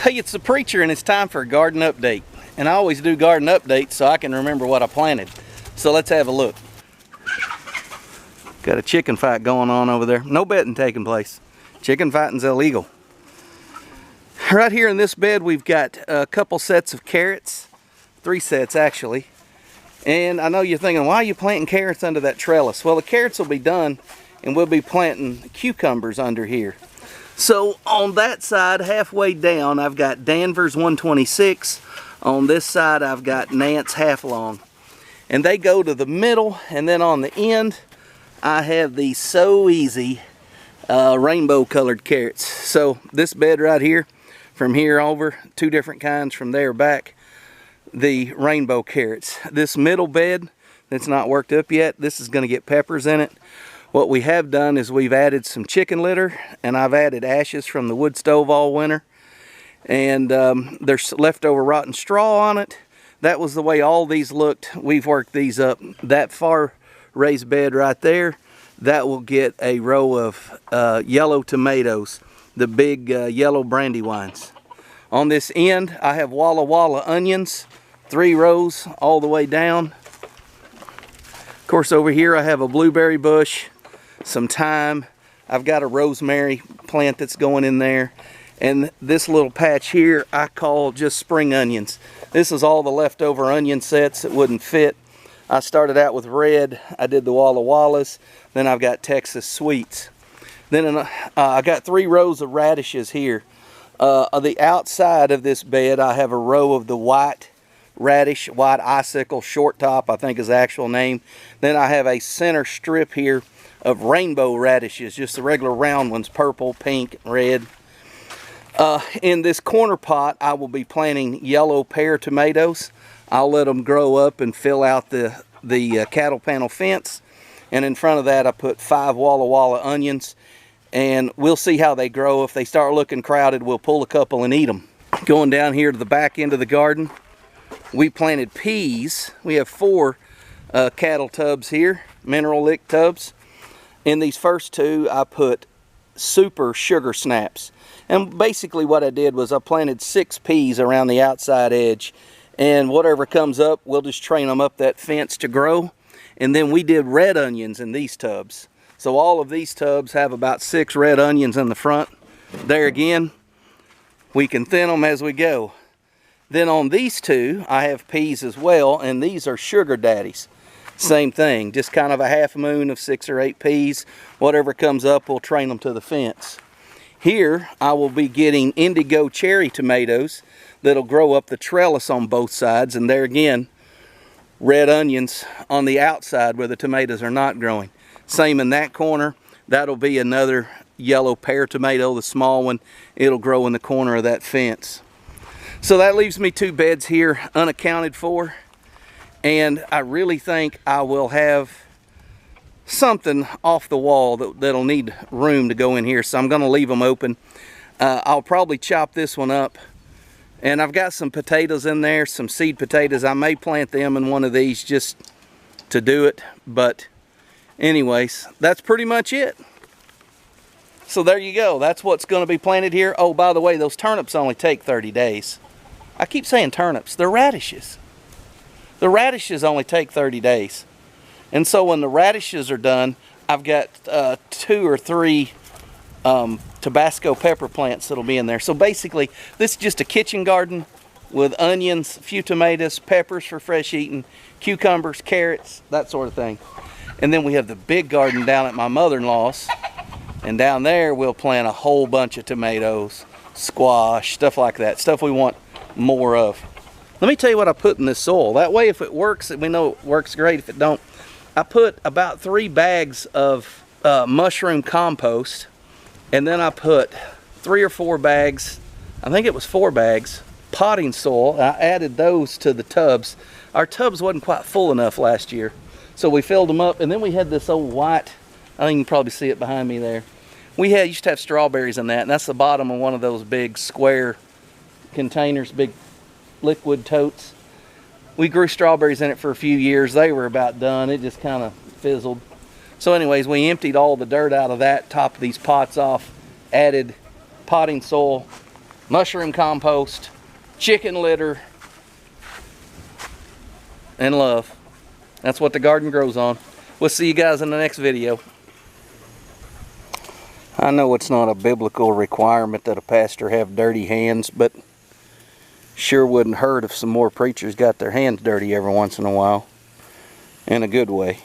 Hey, it's the Preacher, and it's time for a garden update. And I always do garden updates so I can remember what I planted. So let's have a look. Got a chicken fight going on over there. No betting taking place. Chicken fighting's illegal. Right here in this bed we've got a couple sets of carrots. 3 sets actually. And I know you're thinking, why are you planting carrots under that trellis? Well, the carrots will be done and we'll be planting cucumbers under here. So on that side, halfway down, I've got Danvers 126. On this side, I've got Nance Half Long. And they go to the middle, and then on the end, I have these So Easy rainbow colored carrots. So this bed right here, from here over, 2 different kinds, from there back, the rainbow carrots. This middle bed that's not worked up yet, this is going to get peppers in it. What we have done is we've added some chicken litter, and I've added ashes from the wood stove all winter. And there's leftover rotten straw on it. That was the way all these looked. We've worked these up. That far raised bed right there, that will get a row of yellow tomatoes, the big yellow Brandywines. On this end, I have Walla Walla onions, 3 rows all the way down. Of course, over here I have a blueberry bush, some thyme. I've got a rosemary plant that's going in there. And this little patch here I call just spring onions. This is all the leftover onion sets that wouldn't fit. I started out with red. I did the Walla Wallas. Then I've got Texas Sweets. Then I got 3 rows of radishes here. On the outside of this bed I have a row of the white radish, white icicle, short top I think is the actual name. Then I have a center strip here of rainbow radishes, just the regular round ones, purple, pink, red. In this corner pot, I will be planting yellow pear tomatoes. I'll let them grow up and fill out the cattle panel fence. And in front of that, I put 5 Walla Walla onions. And we'll see how they grow. If they start looking crowded, we'll pull a couple and eat them. Going down here to the back end of the garden, we planted peas. We have 4 cattle tubs here, mineral lick tubs. In these first 2, I put super sugar snaps. And basically what I did was I planted 6 peas around the outside edge. And whatever comes up, we'll just train them up that fence to grow. And then we did red onions in these tubs. So all of these tubs have about 6 red onions in the front. There again, we can thin them as we go. Then on these 2, I have peas as well, and these are sugar daddies. Same thing, just kind of a half moon of 6 or 8 peas. Whatever comes up, we'll train them to the fence. Here, I will be getting indigo cherry tomatoes that'll grow up the trellis on both sides. And there again, red onions on the outside where the tomatoes are not growing. Same in that corner. That'll be another yellow pear tomato, the small one. It'll grow in the corner of that fence. So that leaves me 2 beds here unaccounted for. And I really think I will have something off the wall that'll need room to go in here. So I'm going to leave them open. I'll probably chop this one up. And I've got some potatoes in there, some seed potatoes. I may plant them in one of these just to do it. But anyways, that's pretty much it. So there you go. That's what's going to be planted here. Oh, by the way, those turnips only take 30 days. I keep saying turnips. They're radishes. The radishes only take 30 days. And so when the radishes are done, I've got 2 or 3 Tabasco pepper plants that'll be in there. So basically, this is just a kitchen garden with onions, a few tomatoes, peppers for fresh eating, cucumbers, carrots, that sort of thing. And then we have the big garden down at my mother-in-law's. And down there, we'll plant a whole bunch of tomatoes, squash, stuff like that. Stuff we want more of. Let me tell you what I put in this soil. That way, if it works, we know it works great. If it don't, I put about 3 bags of mushroom compost. And then I put 3 or 4 bags, I think it was 4 bags, potting soil. I added those to the tubs. Our tubs wasn't quite full enough last year. So we filled them up. And then we had this old white, I think you can probably see it behind me there. We used to have strawberries in that. And that's the bottom of one of those big square containers, big liquid totes. We grew strawberries in it for a few years. They were about done. It just kind of fizzled. So anyways, we emptied all the dirt out of that, topped these pots off, added potting soil, mushroom compost, chicken litter, and love. That's what the garden grows on. We'll see you guys in the next video. I know it's not a biblical requirement that a pastor have dirty hands, but sure wouldn't hurt if some more preachers got their hands dirty every once in a while. In a good way.